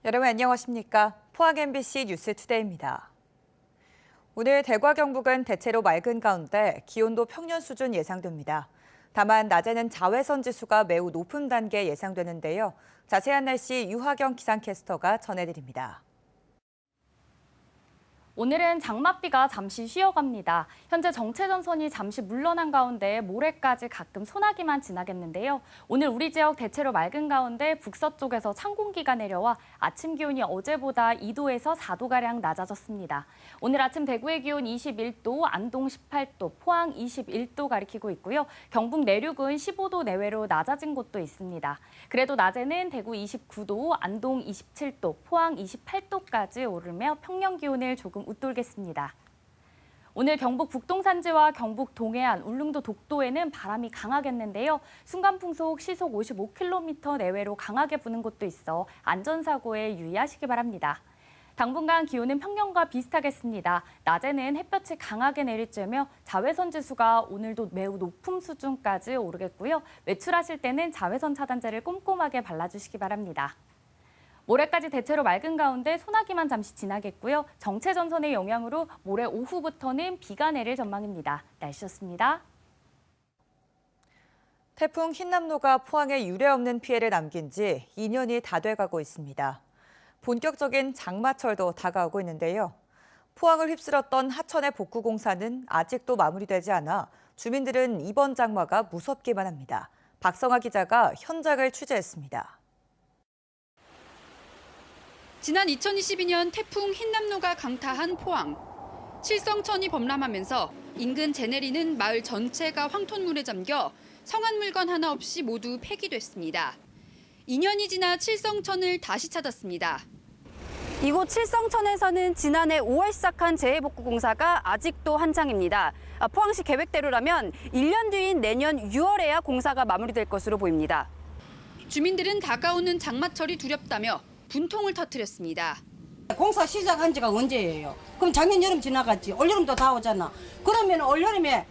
여러분 안녕하십니까? 포항 MBC 뉴스투데이입니다. 오늘 대구와 경북은 대체로 맑은 가운데 기온도 평년 수준 예상됩니다. 다만 낮에는 자외선 지수가 매우 높은 단계 예상되는데요. 자세한 날씨 유하경 기상캐스터가 전해드립니다. 오늘은 장맛비가 잠시 쉬어갑니다. 현재 정체전선이 잠시 물러난 가운데 모레까지 가끔 소나기만 지나겠는데요. 오늘 우리 지역 대체로 맑은 가운데 북서쪽에서 찬 공기가 내려와 아침 기온이 어제보다 2도에서 4도가량 낮아졌습니다. 오늘 아침 대구의 기온 21도, 안동 18도, 포항 21도 가리키고 있고요. 경북 내륙은 15도 내외로 낮아진 곳도 있습니다. 그래도 낮에는 대구 29도, 안동 27도, 포항 28도까지 오르며 평년 기온을 조금 웃돌겠습니다. 오늘 경북 북동산지와 경북 동해안, 울릉도 독도에는 바람이 강하겠는데요. 순간풍속 시속 55km 내외로 강하게 부는 곳도 있어 안전사고에 유의하시기 바랍니다. 당분간 기온은 평년과 비슷하겠습니다. 낮에는 햇볕이 강하게 내리쬐며 자외선 지수가 오늘도 매우 높은 수준까지 오르겠고요. 외출하실 때는 자외선 차단제를 꼼꼼하게 발라주시기 바랍니다. 모레까지 대체로 맑은 가운데 소나기만 잠시 지나겠고요. 정체전선의 영향으로 모레 오후부터는 비가 내릴 전망입니다. 날씨였습니다. 태풍 흰남노가 포항에 유례없는 피해를 남긴 지 2년이 다 돼가고 있습니다. 본격적인 장마철도 다가오고 있는데요. 포항을 휩쓸었던 하천의 복구 공사는 아직도 마무리되지 않아 주민들은 이번 장마가 무섭기만 합니다. 박성아 기자가 현장을 취재했습니다. 지난 2022년 태풍 흰남노가 강타한 포항. 칠성천이 범람하면서 인근 재내리는 마을 전체가 황토물에 잠겨 성한 물건 하나 없이 모두 폐기됐습니다. 2년이 지나 칠성천을 다시 찾았습니다. 이곳 칠성천에서는 지난해 5월 시작한 재해복구 공사가 아직도 한창입니다. 포항시 계획대로라면 1년 뒤인 내년 6월에야 공사가 마무리될 것으로 보입니다. 주민들은 다가오는 장마철이 두렵다며 분통을 터뜨렸습니다. 공사 시작한 지가 언제예요? 그럼 작년 여름 지나갔지. 올여름도 다 오잖아. 그러면 올여름에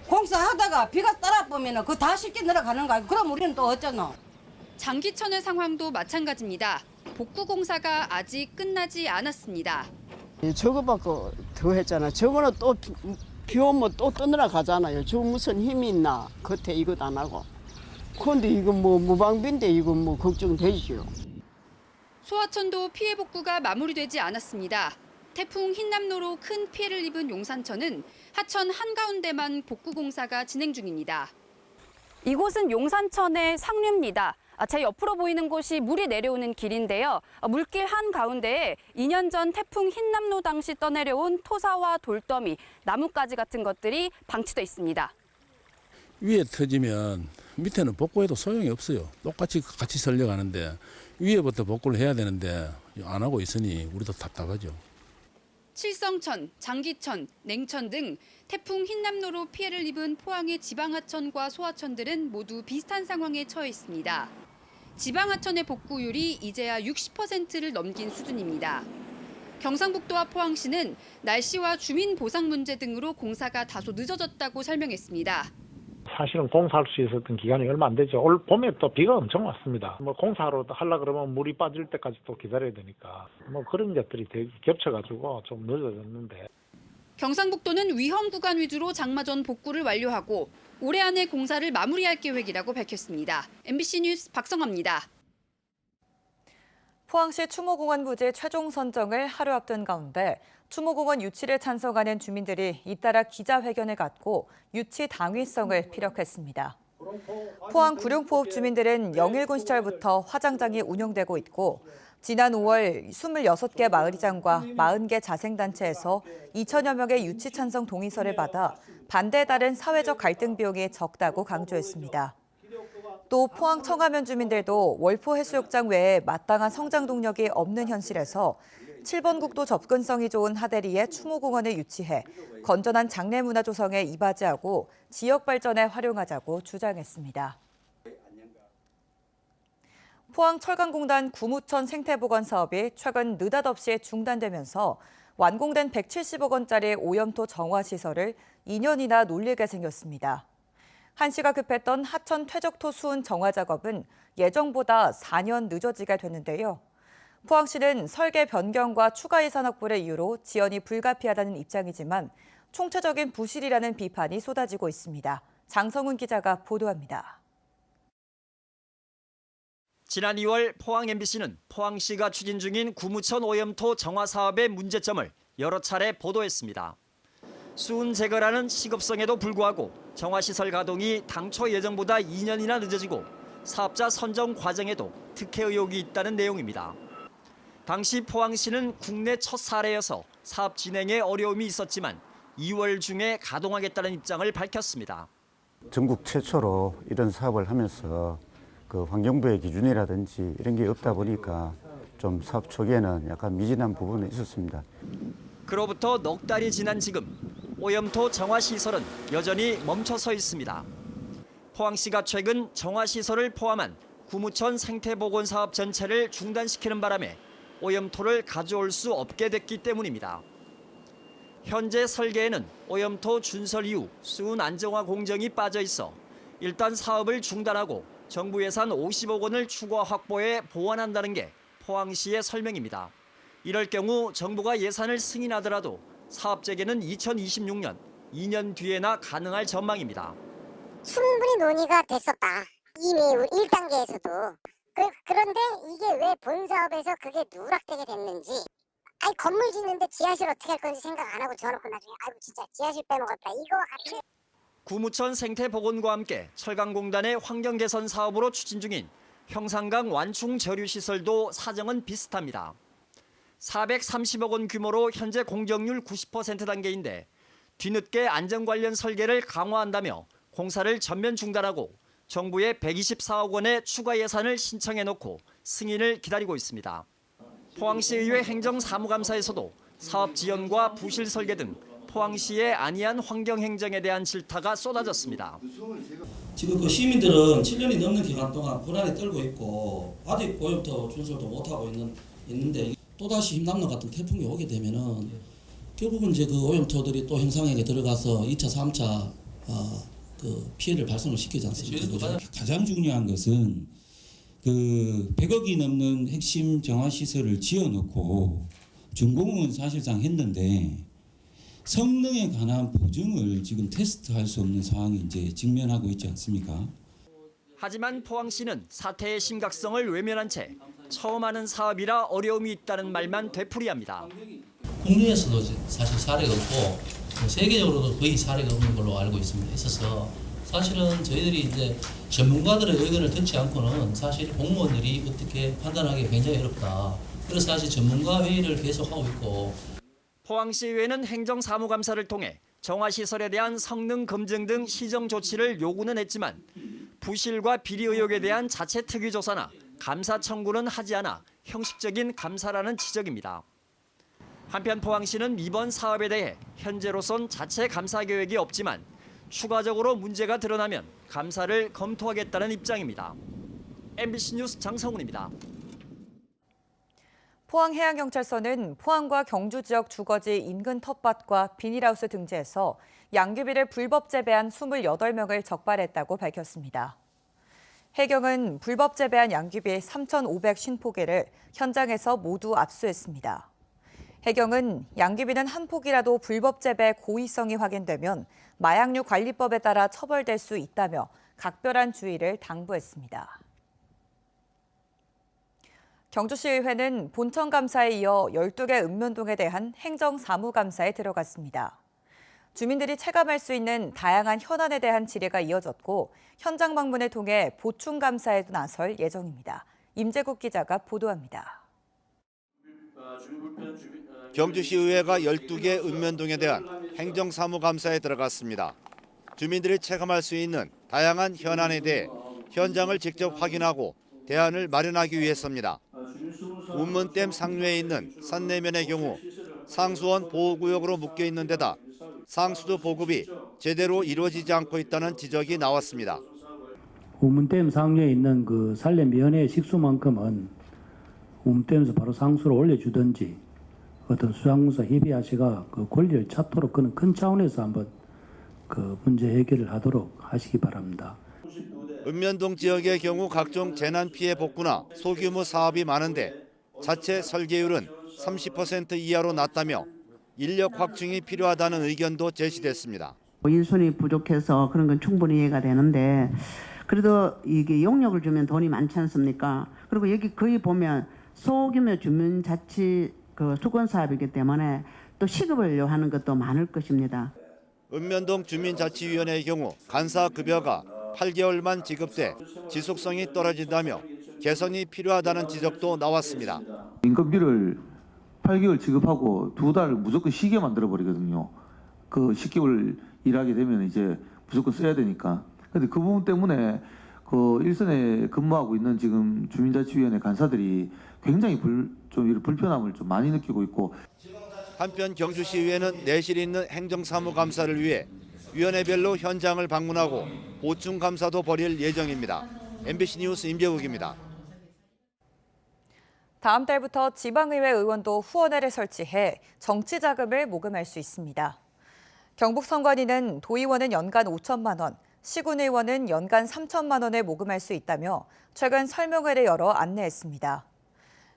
공사하다가 비가 따라보면 그거 다 쉽게 내려가는 거야. 그럼 우리는 또 어쩌노? 장기천의 상황도 마찬가지입니다. 복구 공사가 아직 끝나지 않았습니다. 저거밖에 더 했잖아. 저거는 또 비 오면 또 떠내려 가잖아요. 저 무슨 힘이 있나? 겉에 이것 안 하고. 그런데 이거 뭐 무방비인데 이거 뭐 걱정되지요. 소하천도 피해 복구가 마무리되지 않았습니다. 태풍 흰남노로 큰 피해를 입은 용산천은 하천 한가운데만 복구 공사가 진행 중입니다. 이곳은 용산천의 상류입니다. 제 옆으로 보이는 곳이 물이 내려오는 길인데요. 물길 한가운데에 2년 전 태풍 흰남노 당시 떠내려온 토사와 돌더미, 나뭇가지 같은 것들이 방치돼 있습니다. 위에 터지면 밑에는 복구해도 소용이 없어요. 똑같이 같이 설려가는데 위에부터 복구를 해야 되는데 안 하고 있으니 우리도 답답하죠. 칠성천, 장기천, 냉천 등 태풍 흰남노로 피해를 입은 포항의 지방하천과 소하천들은 모두 비슷한 상황에 처해 있습니다. 지방하천의 복구율이 이제야 60%를 넘긴 수준입니다. 경상북도와 포항시는 날씨와 주민 보상 문제 등으로 공사가 다소 늦어졌다고 설명했습니다. 사실은 공사할 수 있었던 기간이 얼마 안 되죠. 올 봄에 또 비가 엄청 왔습니다. 공사로 하려 그러면 물이 빠질 때까지 또 기다려야 되니까 그런 것들이 되게 겹쳐가지고 좀 늦어졌는데. 경상북도는 위험 구간 위주로 장마전 복구를 완료하고 올해 안에 공사를 마무리할 계획이라고 밝혔습니다. MBC 뉴스 박성아입니다. 포항시 추모공원 부지 최종 선정을 하루 앞둔 가운데 추모공원 유치를 찬성하는 주민들이 잇따라 기자회견을 갖고 유치 당위성을 피력했습니다. 포항 구룡포읍 주민들은 영일군 시절부터 화장장이 운영되고 있고 지난 5월 26개 마을이장과 40개 자생단체에서 2천여 명의 유치 찬성 동의서를 받아 반대에 따른 사회적 갈등 비용이 적다고 강조했습니다. 또 포항 청하면 주민들도 월포 해수욕장 외에 마땅한 성장 동력이 없는 현실에서 7번 국도 접근성이 좋은 하대리에 추모공원을 유치해 건전한 장례 문화 조성에 이바지하고 지역 발전에 활용하자고 주장했습니다. 포항철강공단 구무천 생태보건 사업이 최근 느닷없이 중단되면서 완공된 170억 원짜리 오염토 정화 시설을 2년이나 놀리게 생겼습니다. 한시가 급했던 하천 퇴적토 수은 정화 작업은 예정보다 4년 늦어지게 됐는데요. 포항시는 설계 변경과 추가 예산 확보를 이유로 지연이 불가피하다는 입장이지만 총체적인 부실이라는 비판이 쏟아지고 있습니다. 장성훈 기자가 보도합니다. 지난 2월 포항 MBC는 포항시가 추진 중인 구무천 오염토 정화 사업의 문제점을 여러 차례 보도했습니다. 수은 제거라는 시급성에도 불구하고 정화시설 가동이 당초 예정보다 2년이나 늦어지고 사업자 선정 과정에도 특혜 의혹이 있다는 내용입니다. 당시 포항시는 국내 첫 사례여서 사업 진행에 어려움이 있었지만 2월 중에 가동하겠다는 입장을 밝혔습니다. 전국 최초로 이런 사업을 하면서 그 환경부의 기준이라든지 이런 게 없다 보니까 좀 사업 초기에는 약간 미진한 부분이 있었습니다. 그로부터 넉 달이 지난 지금 오염토 정화시설은 여전히 멈춰서 있습니다. 포항시가 최근 정화시설을 포함한 구무천 생태보건 사업 전체를 중단시키는 바람에 오염토를 가져올 수 없게 됐기 때문입니다. 현재 설계에는 오염토 준설 이후 수은 안정화 공정이 빠져 있어 일단 사업을 중단하고 정부 예산 50억 원을 추가 확보해 보완한다는 게 포항시의 설명입니다. 이럴 경우 정부가 예산을 승인하더라도 사업 재개는 2026년, 2년 뒤에나 가능할 전망입니다. 충분히 논의가 됐었다. 이미 1단계에서도. 그런데 이게 왜 본사업에서 그게 누락되게 됐는지. 아니 건물 짓는데 지하실 어떻게 할 건지 생각 안 하고 저놓고 나중에 아이고 진짜 지하실 빼먹었다. 이거와 같이. 구무천 생태보건과 함께 철강공단의 환경개선 사업으로 추진 중인 형산강 완충 저류시설도 사정은 비슷합니다. 430억 원 규모로 현재 공정률 90% 단계인데 뒤늦게 안전 관련 설계를 강화한다며 공사를 전면 중단하고 정부에 124억 원의 추가 예산을 신청해놓고 승인을 기다리고 있습니다. 포항시의회 행정사무감사에서도 사업 지연과 부실 설계 등 포항시의 안이한 환경행정에 대한 질타가 쏟아졌습니다. 지금 그 시민들은 7년이 넘는 기간 동안 불안에 떨고 있고 아직 오염토 준설도 못하고 있는데 또다시 흰남노 같은 태풍이 오게 되면은 결국은 이제 그 오염토들이 또 형상에 들어가서 2차, 3차 그 피해를 발생을 시키지 않습니까? 가장 중요한 것은 그 100억이 넘는 핵심 정화 시설을 지어놓고 준공은 사실상 했는데 성능에 관한 보증을 지금 테스트할 수 없는 상황이 이제 직면하고 있지 않습니까? 하지만 포항시는 사태의 심각성을 외면한 채 처음 하는 사업이라 어려움이 있다는 말만 되풀이합니다. 국내에서도 사실 사례가 없고 세계적으로도 거의 사례가 없는 걸로 알고 있어서 사실은 저희들이 이제 전문가들의 의견을 듣지 않고는 사실 공무원들이 어떻게 판단하기 굉장히 어렵다. 그래서 사실 전문가 회의를 계속하고 있고. 포항시의회는 행정사무감사를 통해 정화시설에 대한 성능 검증 등 시정 조치를 요구는 했지만 부실과 비리 의혹에 대한 자체 특위 조사나 감사 청구는 하지 않아 형식적인 감사라는 지적입니다. 한편 포항시는 이번 사업에 대해 현재로선 자체 감사 계획이 없지만 추가적으로 문제가 드러나면 감사를 검토하겠다는 입장입니다. MBC 뉴스 장성훈입니다. 포항해양경찰서는 포항과 경주 지역 주거지 인근 텃밭과 비닐하우스 등지에서 양귀비를 불법 재배한 28명을 적발했다고 밝혔습니다. 해경은 불법 재배한 양귀비 3,550포기를 현장에서 모두 압수했습니다. 해경은 양귀비는 한 포기라도 불법 재배 고의성이 확인되면 마약류 관리법에 따라 처벌될 수 있다며 각별한 주의를 당부했습니다. 경주시의회는 본청감사에 이어 12개 읍면동에 대한 행정사무감사에 들어갔습니다. 주민들이 체감할 수 있는 다양한 현안에 대한 질의가 이어졌고 현장 방문을 통해 보충감사에도 나설 예정입니다. 임재국 기자가 보도합니다. 경주시의회가 12개 읍면동에 대한 행정사무감사에 들어갔습니다. 주민들이 체감할 수 있는 다양한 현안에 대해 현장을 직접 확인하고 대안을 마련하기 위해서입니다. 운문댐 상류에 있는 산내면의 경우 상수원 보호구역으로 묶여 있는 데다 상수도 보급이 제대로 이루어지지 않고 있다는 지적이 나왔습니다. 운문댐 상류에 있는 그 산내면의 식수만큼은 운문댐에서 바로 상수로 올려주든지 어떤 수상공사 협의하시가 그 권리를 찾도록 그런 큰 차원에서 한번 그 문제 해결을 하도록 하시기 바랍니다. 읍면동 지역의 경우 각종 재난 피해 복구나 소규모 사업이 많은데 자체 설계율은 30% 이하로 낮다며 인력 확충이 필요하다는 의견도 제시됐습니다. 인선이 부족해서 그런 건 충분히 이해가 되는데 그래도 이게 용역을 주면 돈이 많지 않습니까? 그리고 여기 거의 보면 소규모 주민자치 수건 사업이기 때문에 또 시급을 요하는 것도 많을 것입니다. 읍면동 주민자치위원회의 경우 간사 급여가 8개월만 지급돼 지속성이 떨어진다며 개선이 필요하다는 지적도 나왔습니다. 인건비를 8개월 지급하고 2달 무조건 쉬게 만들어 버리거든요. 그 10개월 일하게 되면 이제 무조건 써야 되니까. 근데 그 부분 때문에 그 일선에 근무하고 있는 지금 주민자치위원회 간사들이 굉장히 좀 불편함을 좀 많이 느끼고 있고. 한편 경주시의회는 내실 있는 행정사무감사를 위해 위원회별로 현장을 방문하고 보충 감사도 벌일 예정입니다. MBC 뉴스 임재욱입니다. 다음 달부터 지방의회 의원도 후원회를 설치해 정치 자금을 모금할 수 있습니다. 경북선관위는 도의원은 연간 5천만 원, 시군의원은 연간 3천만 원을 모금할 수 있다며 최근 설명회를 열어 안내했습니다.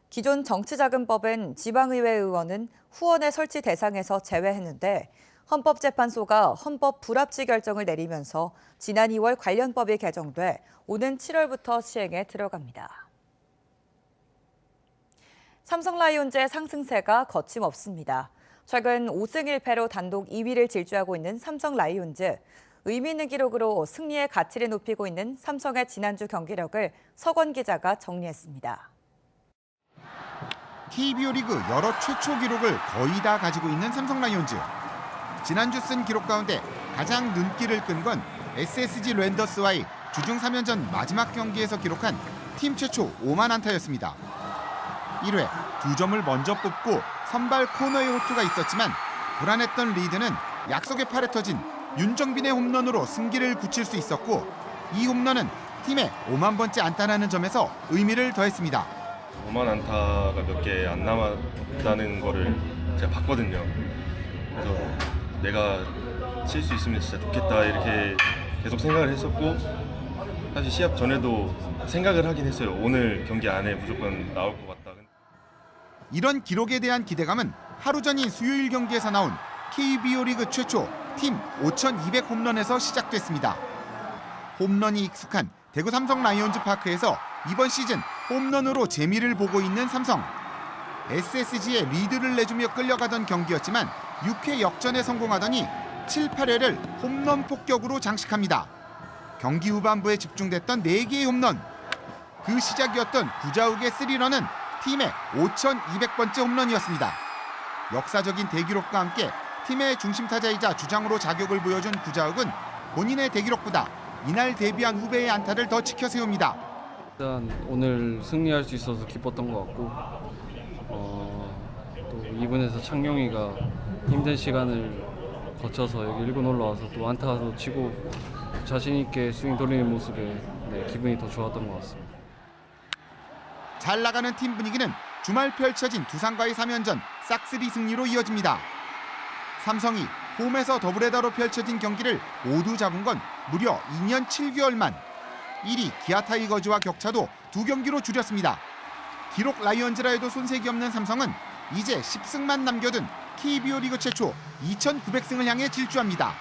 기존 정치자금법은 지방의회 의원은 후원회 설치 대상에서 제외했는데 헌법재판소가 헌법 불합치 결정을 내리면서 지난 2월 관련법이 개정돼 오는 7월부터 시행에 들어갑니다. 삼성 라이온즈의 상승세가 거침없습니다. 최근 5승 1패로 단독 2위를 질주하고 있는 삼성 라이온즈. 의미 있는 기록으로 승리의 가치를 높이고 있는 삼성의 지난주 경기력을 서건 기자가 정리했습니다. KBO 리그 여러 최초 기록을 거의 다 가지고 있는 삼성 라이온즈. 지난주 쓴 기록 가운데 가장 눈길을 끈 건 SSG 랜더스와의 주중 3연전 마지막 경기에서 기록한 팀 최초 5만 안타였습니다. 1회 2점을 먼저 뽑고 선발 코너의 호투가 있었지만 불안했던 리드는 약속의 팔에 터진 윤정빈의 홈런으로 승기를 굳힐 수 있었고 이 홈런은 팀의 5만 번째 안타라는 점에서 의미를 더했습니다. 5만 안타가 몇 개 안 남았다는 거를 제가 봤거든요. 그래서 내가 칠 수 있으면 진짜 좋겠다 이렇게 계속 생각을 했었고 사실 시합 전에도 생각을 하긴 했어요. 오늘 경기 안에 무조건 나올 것 같다. 이런 기록에 대한 기대감은 하루 전인 수요일 경기에서 나온 KBO 리그 최초 팀 5,200 홈런에서 시작됐습니다. 홈런이 익숙한 대구 삼성 라이온즈 파크에서 이번 시즌 홈런으로 재미를 보고 있는 삼성. SSG에 리드를 내주며 끌려가던 경기였지만 6회 역전에 성공하더니 7, 8회를 홈런 폭격으로 장식합니다. 경기 후반부에 집중됐던 4개의 홈런. 그 시작이었던 구자욱의 3런은 팀의 5,200번째 홈런이었습니다. 역사적인 대기록과 함께 팀의 중심타자이자 주장으로 자격을 보여준 구자욱은 본인의 대기록보다 이날 데뷔한 후배의 안타를 더 지켜 세웁니다. 일단 오늘 승리할 수 있어서 기뻤던 것 같고 또 2군에서 창용이가 힘든 시간을 거쳐서 여기 1군 올라와서 또 안타도 치고 자신 있게 스윙 돌리는 모습에 기분이 더 좋았던 것 같습니다. 잘 나가는 팀 분위기는 주말 펼쳐진 두산과의 3연전 싹쓸이 승리로 이어집니다. 삼성이 홈에서 더블헤더로 펼쳐진 경기를 모두 잡은 건 무려 2년 7개월 만. 1위 기아 타이거즈와 격차도 2경기로 줄였습니다. 기록 라이온즈라 해도 손색이 없는 삼성은 이제 10승만 남겨둔 KBO 리그 최초 2,900승을 향해 질주합니다.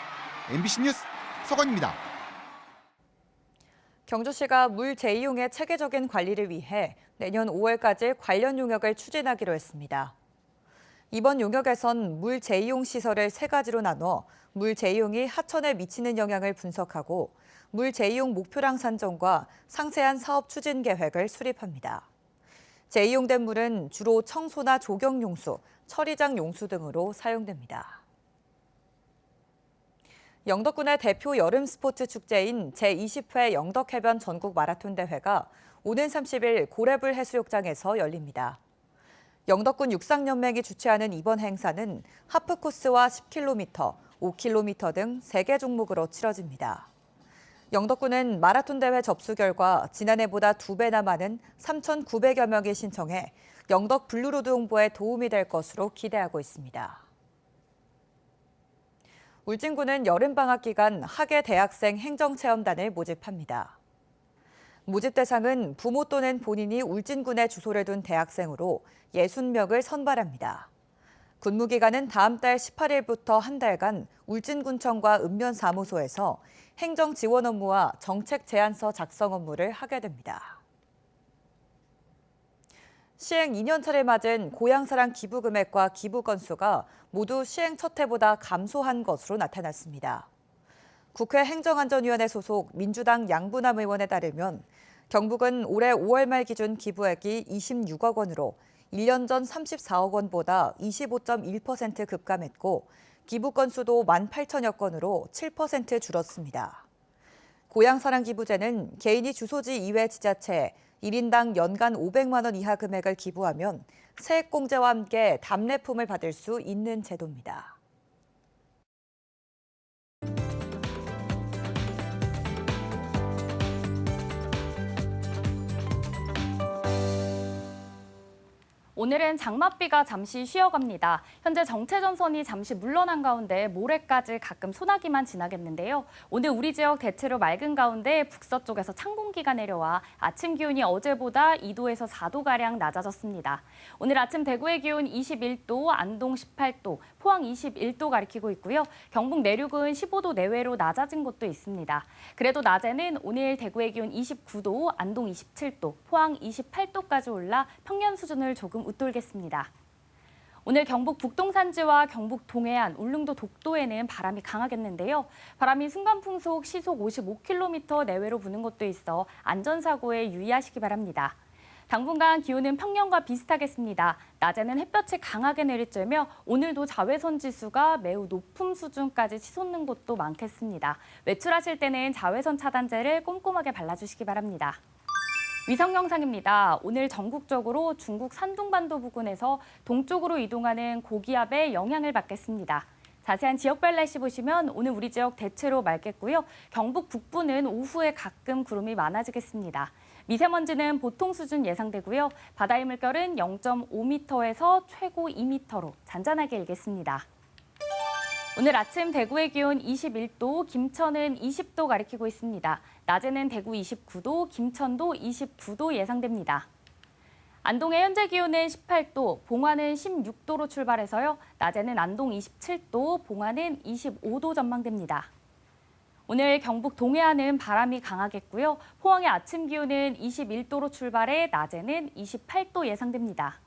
MBC 뉴스 서건입니다. 경주시가 물 재이용의 체계적인 관리를 위해 내년 5월까지 관련 용역을 추진하기로 했습니다. 이번 용역에선 물 재이용 시설을 3가지로 나눠 물 재이용이 하천에 미치는 영향을 분석하고 물 재이용 목표량 산정과 상세한 사업 추진 계획을 수립합니다. 재이용된 물은 주로 청소나 조경 용수, 처리장 용수 등으로 사용됩니다. 영덕군의 대표 여름 스포츠 축제인 제20회 영덕해변 전국 마라톤 대회가 오는 30일 고래불 해수욕장에서 열립니다. 영덕군 육상연맹이 주최하는 이번 행사는 하프코스와 10km, 5km 등 3개 종목으로 치러집니다. 영덕군은 마라톤 대회 접수 결과 지난해보다 2배나 많은 3,900여 명이 신청해 영덕 블루로드 홍보에 도움이 될 것으로 기대하고 있습니다. 울진군은 여름방학 기간 학예 대학생 행정체험단을 모집합니다. 모집 대상은 부모 또는 본인이 울진군에 주소를 둔 대학생으로 60명을 선발합니다. 근무 기간은 다음 달 18일부터 한 달간 울진군청과 읍면사무소에서 행정 지원 업무와 정책 제안서 작성 업무를 하게 됩니다. 시행 2년차를 맞은 고향사랑 기부 금액과 기부 건수가 모두 시행 첫 해보다 감소한 것으로 나타났습니다. 국회 행정안전위원회 소속 민주당 양부남 의원에 따르면 경북은 올해 5월 말 기준 기부액이 26억 원으로 1년 전 34억 원보다 25.1% 급감했고 기부 건수도 18,000여 건으로 7% 줄었습니다. 고향사랑 기부제는 개인이 주소지 이외 지자체에 1인당 연간 500만 원 이하 금액을 기부하면 세액공제와 함께 답례품을 받을 수 있는 제도입니다. 오늘은 장맛비가 잠시 쉬어갑니다. 현재 정체전선이 잠시 물러난 가운데 모레까지 가끔 소나기만 지나겠는데요. 오늘 우리 지역 대체로 맑은 가운데 북서쪽에서 찬 공기가 내려와 아침 기온이 어제보다 2도에서 4도가량 낮아졌습니다. 오늘 아침 대구의 기온 21도, 안동 18도, 포항 21도 가리키고 있고요. 경북 내륙은 15도 내외로 낮아진 곳도 있습니다. 그래도 낮에는 오늘 대구의 기온 29도, 안동 27도, 포항 28도까지 올라 평년 수준을 조금 웃돌겠습니다. 오늘 경북 북동 산지와 경북 동해안, 울릉도 독도에는 바람이 강하겠는데요. 바람이 순간풍속 시속 55km 내외로 부는 곳도 있어 안전사고에 유의하시기 바랍니다. 당분간 기온은 평년과 비슷하겠습니다. 낮에는 햇볕이 강하게 내리쬐며 오늘도 자외선 지수가 매우 높은 수준까지 치솟는 곳도 많겠습니다. 외출하실 때는 자외선 차단제를 꼼꼼하게 발라주시기 바랍니다. 위성 영상입니다. 오늘 전국적으로 중국 산둥반도 부근에서 동쪽으로 이동하는 고기압의 영향을 받겠습니다. 자세한 지역별 날씨 보시면 오늘 우리 지역 대체로 맑겠고요. 경북 북부는 오후에 가끔 구름이 많아지겠습니다. 미세먼지는 보통 수준 예상되고요. 바다의 물결은 0.5m에서 최고 2m로 잔잔하게 일겠습니다. 오늘 아침 대구의 기온 21도, 김천은 20도 가리키고 있습니다. 낮에는 대구 29도, 김천도 29도 예상됩니다. 안동의 현재 기온은 18도, 봉화는 16도로 출발해서요. 낮에는 안동 27도, 봉화는 25도 전망됩니다. 오늘 경북 동해안은 바람이 강하겠고요. 포항의 아침 기온은 21도로 출발해 낮에는 28도 예상됩니다.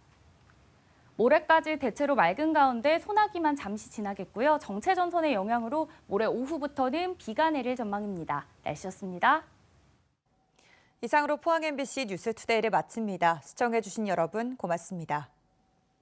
모레까지 대체로 맑은 가운데 소나기만 잠시 지나겠고요. 정체전선의 영향으로 모레 오후부터는 비가 내릴 전망입니다. 날씨였습니다. 이상으로 포항 MBC 뉴스투데이를 마칩니다. 시청해주신 여러분 고맙습니다.